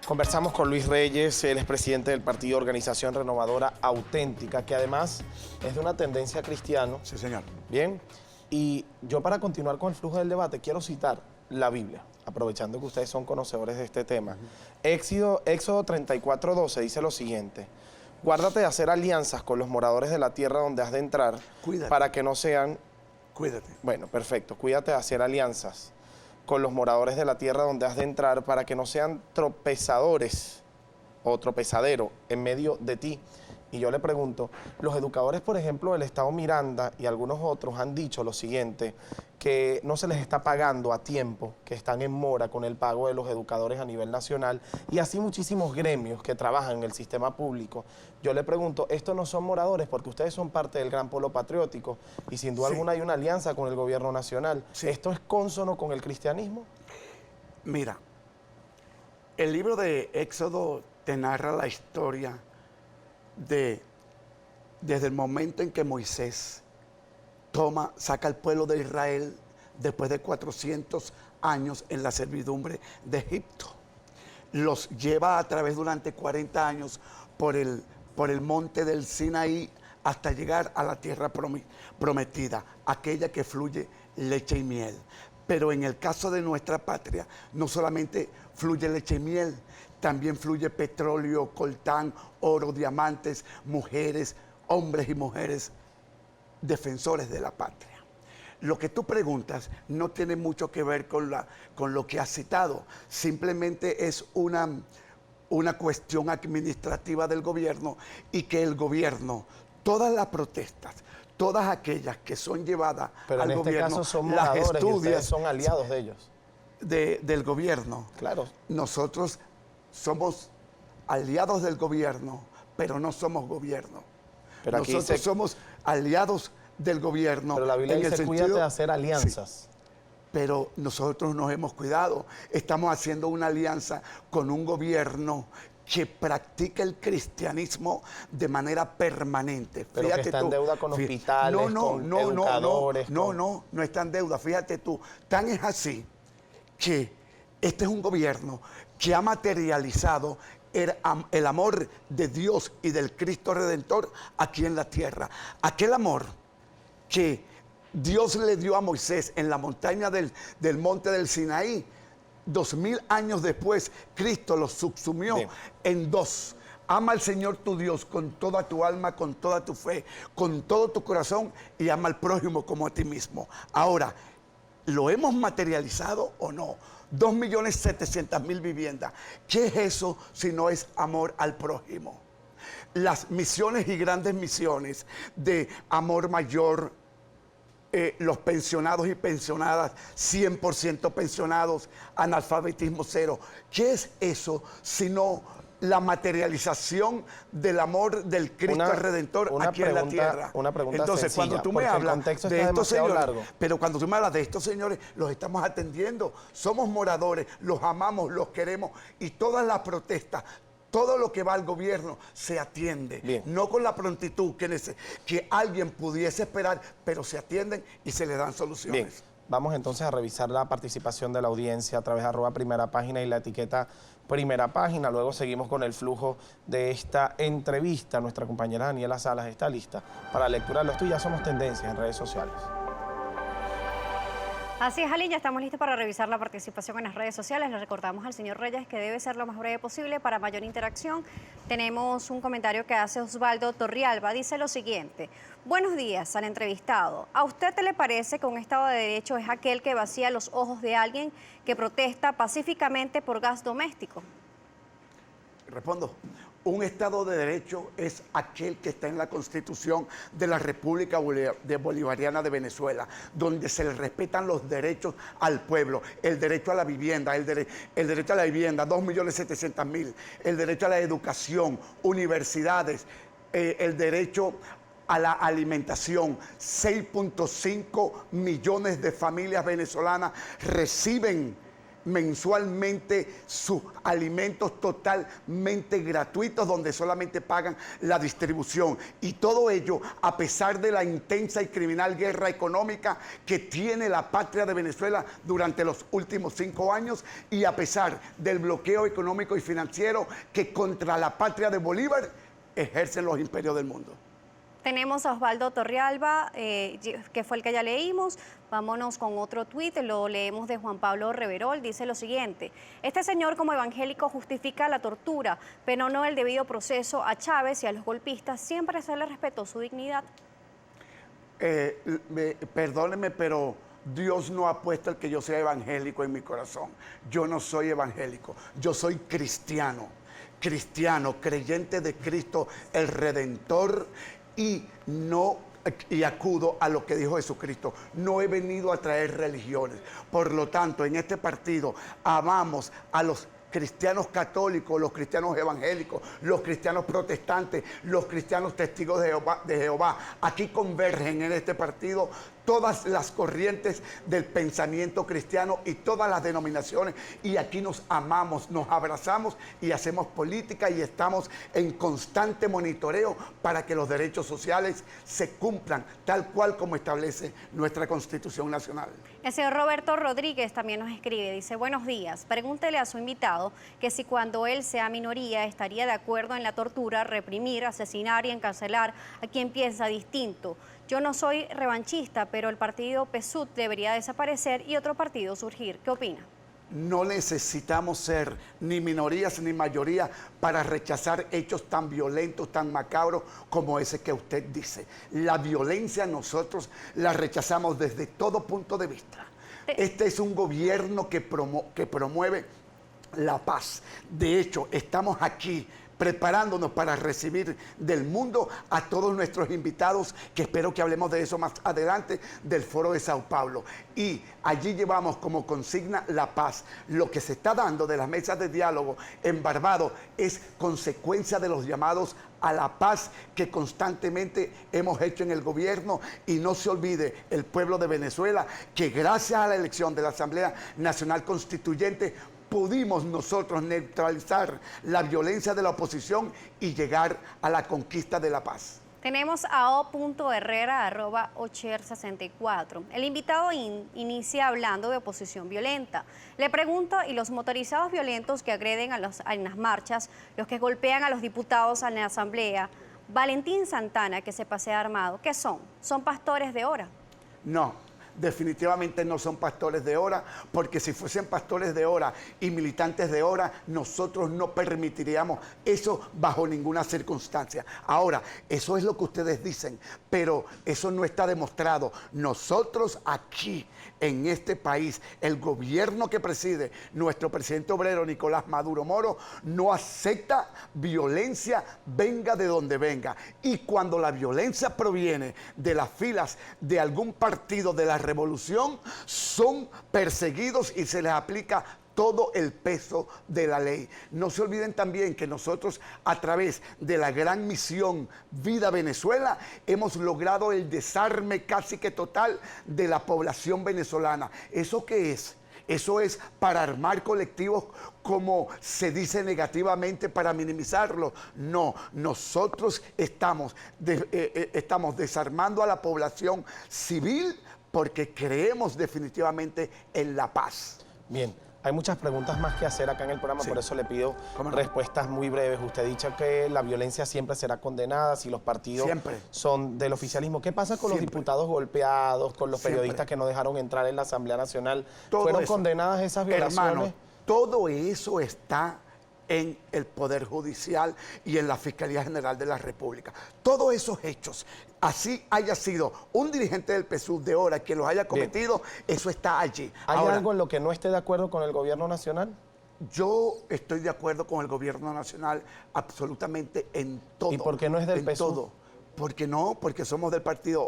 Conversamos con Luis Reyes, él es presidente del partido Organización Renovadora Auténtica, que además es de una tendencia cristiana. Sí, señor. Bien, y yo para continuar con el flujo del debate quiero citar la Biblia, aprovechando que ustedes son conocedores de este tema. Éxodo 34:12 dice lo siguiente: guárdate de hacer alianzas con los moradores de la tierra donde has de entrar, Cuídate. para que no sean... Cuídate. Bueno, perfecto, cuídate de hacer alianzas con los moradores de la tierra donde has de entrar, para que no sean tropezadores o tropezadero en medio de ti. Y yo le pregunto, los educadores, por ejemplo, del Estado Miranda y algunos otros han dicho lo siguiente, que no se les está pagando a tiempo, que están en mora con el pago de los educadores a nivel nacional, y así muchísimos gremios que trabajan en el sistema público. Yo le pregunto, ¿estos no son moradores? Porque ustedes son parte del gran polo patriótico y sin duda alguna hay una alianza con el gobierno nacional. Sí. ¿Esto es cónsono con el cristianismo? Mira, el libro de Éxodo te narra la historia desde el momento en que Moisés saca al pueblo de Israel después de 400 años en la servidumbre de Egipto. Los lleva a través durante 40 años por el monte del Sinaí hasta llegar a la tierra prometida, aquella que fluye leche y miel. Pero en el caso de nuestra patria, no solamente fluye leche y miel, también fluye petróleo, coltán, oro, diamantes, mujeres, hombres y mujeres defensores de la patria. Lo que tú preguntas no tiene mucho que ver con lo que has citado, simplemente es una cuestión administrativa del gobierno, y que el gobierno, todas las protestas, todas aquellas que son llevadas al gobierno, pero en este caso son las moradores y estudia, ustedes son aliados de ellos. del gobierno. Claro. Nosotros somos aliados del gobierno, pero no somos gobierno. Pero aquí Nosotros somos aliados del gobierno. Pero la Biblia dice, cuídate de hacer alianzas. Sí, pero nosotros nos hemos cuidado. Estamos haciendo una alianza con un gobierno que practica el cristianismo de manera permanente. Pero fíjate que está tú, en deuda con hospitales, con educadores. No está en deuda. Fíjate tú, tan es así que este es un gobierno que ha materializado el amor de Dios y del Cristo Redentor aquí en la tierra. Aquel amor que Dios le dio a Moisés en la montaña del monte del Sinaí, 2000 años después, Cristo lo subsumió en dos. Ama al Señor tu Dios con toda tu alma, con toda tu fe, con todo tu corazón, y ama al prójimo como a ti mismo. Ahora, ¿lo hemos materializado o no? 2.700.000 viviendas. ¿Qué es eso si no es amor al prójimo? Las misiones y grandes misiones de Amor Mayor, los pensionados y pensionadas, 100% pensionados, analfabetismo cero. ¿Qué es eso sino la materialización del amor del Cristo Redentor aquí en la tierra? Una pregunta Entonces, sencilla, cuando tú me hablas de estos señores, largo. pero cuando tú me hablas de estos señores, los estamos atendiendo. Somos moradores, los amamos, los queremos, y todas las protestas, todo lo que va al gobierno se atiende. Bien. No con la prontitud que alguien pudiese esperar, pero se atienden y se le dan soluciones. Bien, vamos entonces a revisar la participación de la audiencia a través de @primera página y la etiqueta Primera Página. Luego seguimos con el flujo de esta entrevista. Nuestra compañera Daniela Salas está lista para lectura. Los tuyos ya somos tendencias en redes sociales. Así es, Ali, ya estamos listos para revisar la participación en las redes sociales. Le recordamos al señor Reyes que debe ser lo más breve posible para mayor interacción. Tenemos un comentario que hace Osvaldo Torrialba. Dice lo siguiente: buenos días al entrevistado. ¿A usted le parece que un Estado de Derecho es aquel que vacía los ojos de alguien que protesta pacíficamente por gas doméstico? Respondo. Un Estado de Derecho es aquel que está en la Constitución de la República Bolivariana de Venezuela, donde se le respetan los derechos al pueblo, el derecho a la vivienda, el derecho a la vivienda, 2.700.000, el derecho a la educación, universidades, el derecho a la alimentación. 6.5 millones de familias venezolanas reciben mensualmente sus alimentos totalmente gratuitos, donde solamente pagan la distribución. Y todo ello a pesar de la intensa y criminal guerra económica que tiene la patria de Venezuela durante los últimos 5 años, y a pesar del bloqueo económico y financiero que contra la patria de Bolívar ejercen los imperios del mundo. Tenemos a Osvaldo Torrialba, que fue el que ya leímos. Vámonos con otro tuit, lo leemos de Juan Pablo Reverol. Dice lo siguiente: este señor como evangélico justifica la tortura, pero no el debido proceso a Chávez y a los golpistas. Siempre se le respetó su dignidad. Perdóneme, pero Dios no ha puesto el que yo sea evangélico en mi corazón. Yo no soy evangélico, yo soy cristiano, creyente de Cristo, el Redentor, y acudo a lo que dijo Jesucristo. No he venido a traer religiones. Por lo tanto, en este partido amamos a los cristianos católicos, los cristianos evangélicos, los cristianos protestantes, los cristianos testigos de Jehová. Aquí convergen en este partido todas las corrientes del pensamiento cristiano y todas las denominaciones, y aquí nos amamos, nos abrazamos y hacemos política, y estamos en constante monitoreo para que los derechos sociales se cumplan tal cual como establece nuestra Constitución Nacional. El señor Roberto Rodríguez también nos escribe, dice: buenos días, pregúntele a su invitado que si cuando él sea minoría estaría de acuerdo en la tortura, reprimir, asesinar y encarcelar a quien piensa distinto. Yo no soy revanchista, pero el partido PSUV debería desaparecer y otro partido surgir. ¿Qué opina? No necesitamos ser ni minorías ni mayoría para rechazar hechos tan violentos, tan macabros como ese que usted dice. La violencia nosotros la rechazamos desde todo punto de vista. Este es un gobierno que promueve la paz. De hecho, estamos aquí preparándonos para recibir del mundo a todos nuestros invitados, que espero que hablemos de eso más adelante, del Foro de Sao Paulo. Y allí llevamos como consigna la paz. Lo que se está dando de las mesas de diálogo en Barbados es consecuencia de los llamados a la paz que constantemente hemos hecho en el gobierno. Y no se olvide el pueblo de Venezuela que gracias a la elección de la Asamblea Nacional Constituyente pudimos nosotros neutralizar la violencia de la oposición y llegar a la conquista de la paz. Tenemos a o.herrera@ocher64. El invitado inicia hablando de oposición violenta. Le pregunto, ¿y los motorizados violentos que agreden en las marchas, los que golpean a los diputados en la asamblea, Valentín Santana, que se pasea armado, qué son? ¿Son pastores de hora? No. Definitivamente no son pastores de hora, porque si fuesen pastores de hora y militantes de hora, nosotros no permitiríamos eso bajo ninguna circunstancia. Ahora, eso es lo que ustedes dicen, pero eso no está demostrado. Nosotros aquí, en este país, el gobierno que preside nuestro presidente obrero Nicolás Maduro Moro, no acepta violencia, venga de donde venga. Y cuando la violencia proviene de las filas de algún partido de la revolución, son perseguidos y se les aplica todo el peso de la ley. No se olviden también que nosotros, a través de la gran misión Vida Venezuela, hemos logrado el desarme casi que total de la población venezolana. ¿Eso qué es? Eso es para armar colectivos, como se dice negativamente, para minimizarlo. No, nosotros estamos desarmando a la población civil porque creemos definitivamente en la paz. Bien, hay muchas preguntas más que hacer acá en el programa, sí. Por eso le pido respuestas muy breves. Usted ha dicho que la violencia siempre será condenada si los partidos son del oficialismo. ¿Qué pasa con los diputados golpeados, con los periodistas que no dejaron entrar en la Asamblea Nacional? ¿Fueron condenadas esas violaciones? Hermano, todo eso está en el Poder Judicial y en la Fiscalía General de la República. Todos esos hechos, así haya sido un dirigente del PSUV de hora quien los haya cometido, eso está allí. ¿Hay algo en lo que no esté de acuerdo con el gobierno nacional? Yo estoy de acuerdo con el gobierno nacional absolutamente en todo. ¿Y por qué no es del PSUV? Todo. Porque no, porque somos del partido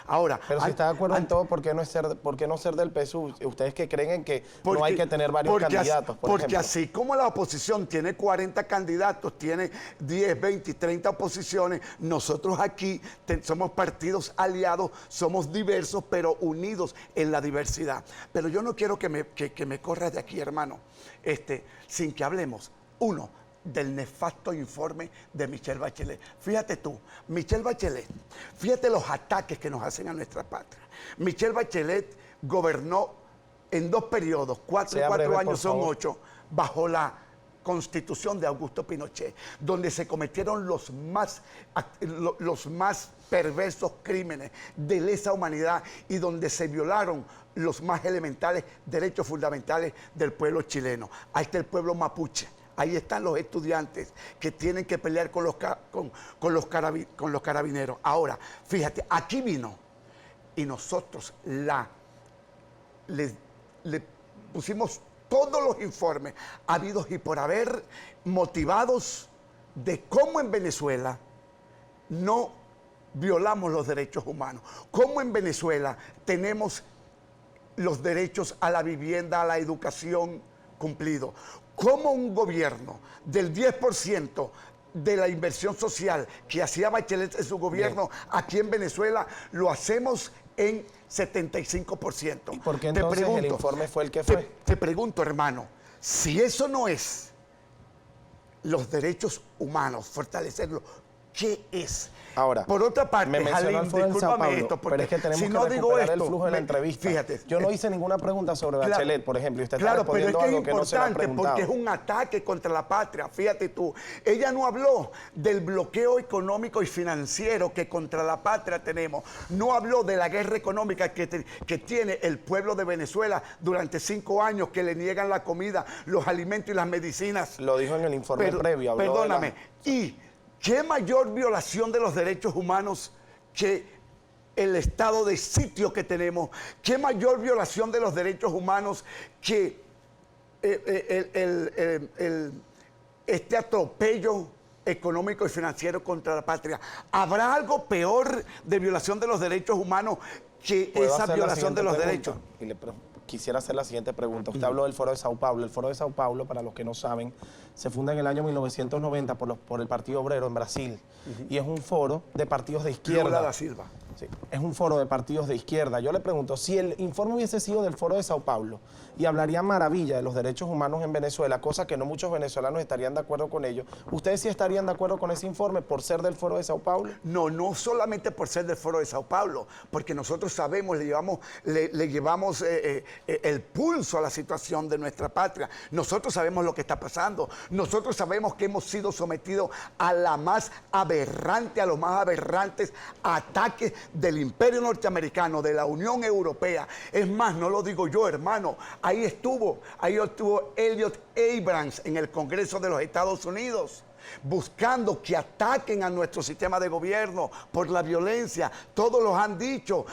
Ahora. Pero si está de acuerdo en todo, ¿por qué no ser del PSUV? Ustedes que creen en que no hay que tener varios candidatos, por porque ejemplo. así como la oposición tiene 40 candidatos, tiene 10, 20, 30 oposiciones, nosotros aquí somos partidos aliados, somos diversos, pero unidos en la diversidad. Pero yo no quiero que me corras de aquí, hermano, sin que hablemos, del nefasto informe de Michelle Bachelet. Fíjate tú, Michelle Bachelet, fíjate los ataques que nos hacen a nuestra patria. Michelle Bachelet gobernó en 2 periodos, 4 y 4 años son 8, bajo la Constitución de Augusto Pinochet, donde se cometieron los más perversos crímenes de lesa humanidad y donde se violaron los más elementales derechos fundamentales del pueblo chileno. Ahí está el pueblo mapuche. Ahí están los estudiantes que tienen que pelear con los carabineros. Ahora, fíjate, aquí vino y nosotros le pusimos todos los informes habidos y por haber, motivados de cómo en Venezuela no violamos los derechos humanos, cómo en Venezuela tenemos los derechos a la vivienda, a la educación cumplidos. Cómo un gobierno del 10% de la inversión social que hacía Bachelet en su gobierno aquí en Venezuela, lo hacemos en 75%. ¿Y por qué entonces el informe fue el que fue? Te pregunto, hermano, si eso no es los derechos humanos, fortalecerlos, ¿qué es? Ahora, por otra parte, me mencionó el foro en Sao Paulo, pero es que tenemos si que no digo recuperar esto, el flujo de la entrevista. Fíjate, yo no hice ninguna pregunta sobre Bachelet, por ejemplo, y usted está respondiendo pero es algo que no se le ha preguntado. porque es un ataque contra la patria. Fíjate tú, ella no habló del bloqueo económico y financiero que contra la patria tenemos. No habló de la guerra económica que tiene el pueblo de Venezuela durante 5 años, que le niegan la comida, los alimentos y las medicinas. Lo dijo en el informe previo. Perdóname. Y ¿qué mayor violación de los derechos humanos que el estado de sitio que tenemos? ¿Qué mayor violación de los derechos humanos que este atropello económico y financiero contra la patria? ¿Habrá algo peor de violación de los derechos humanos que esa violación de los derechos? Quisiera hacer la siguiente pregunta. Usted habló del Foro de Sao Paulo. El Foro de Sao Paulo, para los que no saben, se funda en el año 1990 por el Partido Obrero en Brasil. Y es un foro de partidos de izquierda. Lula da Silva. Sí, es un foro de partidos de izquierda. Yo le pregunto, si el informe hubiese sido del Foro de Sao Paulo y hablaría maravilla de los derechos humanos en Venezuela, cosa que no muchos venezolanos estarían de acuerdo con ello, ¿ustedes sí estarían de acuerdo con ese informe por ser del Foro de Sao Paulo? No, no solamente por ser del Foro de Sao Paulo, porque nosotros sabemos, le llevamos el pulso a la situación de nuestra patria. Nosotros sabemos lo que está pasando. Nosotros sabemos que hemos sido sometidos a los más aberrantes ataques del Imperio Norteamericano, de la Unión Europea. Es más, no lo digo yo, hermano. Ahí estuvo Elliot Abrams en el Congreso de los Estados Unidos, buscando que ataquen a nuestro sistema de gobierno por la violencia. Todos los han dicho.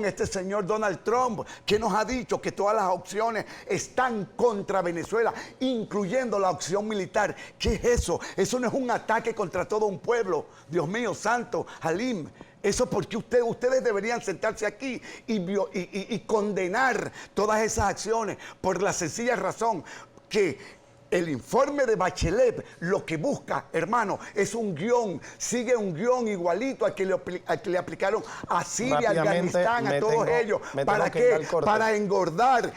Este señor Donald Trump, que nos ha dicho que todas las opciones están contra Venezuela, incluyendo la opción militar. ¿Qué es eso? Eso no es un ataque contra todo un pueblo. Dios mío santo, Halim. Eso porque ustedes deberían sentarse aquí y condenar todas esas acciones por la sencilla razón que el informe de Bachelet lo que busca, hermano, es un guión, sigue un guión igualito al que le aplicaron a Siria, a Afganistán, a todos ellos. ¿Para qué? Para engordar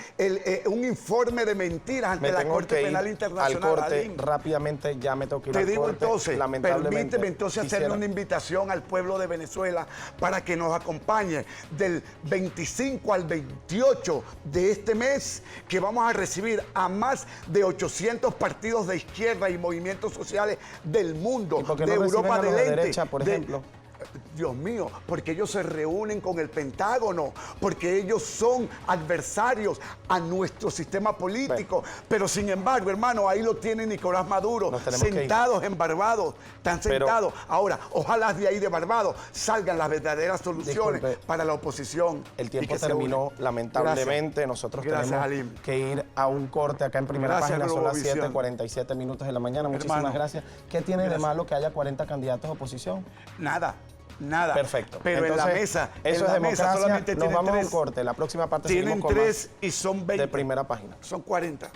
un informe de mentiras ante la Corte Penal Internacional. Al corte, rápidamente, ya me tengo que ir al corte. Te digo entonces, permíteme entonces hacerle una invitación al pueblo de Venezuela para que nos acompañe del 25 al 28 de este mes, que vamos a recibir a más de 800 partidos de izquierda y movimientos sociales del mundo, ¿Y por qué de no Europa reciben a los del de Este, derecha, por ejemplo? Dios mío, porque ellos se reúnen con el Pentágono, porque ellos son adversarios a nuestro sistema político. Pero sin embargo, hermano, ahí lo tiene Nicolás Maduro, Nos tenemos que ir. sentados en Barbados, están Pero- sentados. Ahora, ojalá de ahí de Barbados salgan las verdaderas soluciones Disculpe, para la oposición. El y tiempo que se terminó, unan. lamentablemente. Gracias. Nosotros Gracias, tenemos Alim. que ir a un corte acá en Primera Gracias, Página. Son las Globovisión. 7:47 minutos de la mañana. Muchísimas Hermano, gracias. ¿Qué tiene de gracias. malo que haya 40 candidatos de oposición? Nada, nada. Perfecto. Pero Entonces, en la mesa, eso en es la mesa democracia. solamente Nos tienen vamos a un tres. corte. La próxima parte Tienen seguimos con más 3 y son 20. de Primera Página. Son 40.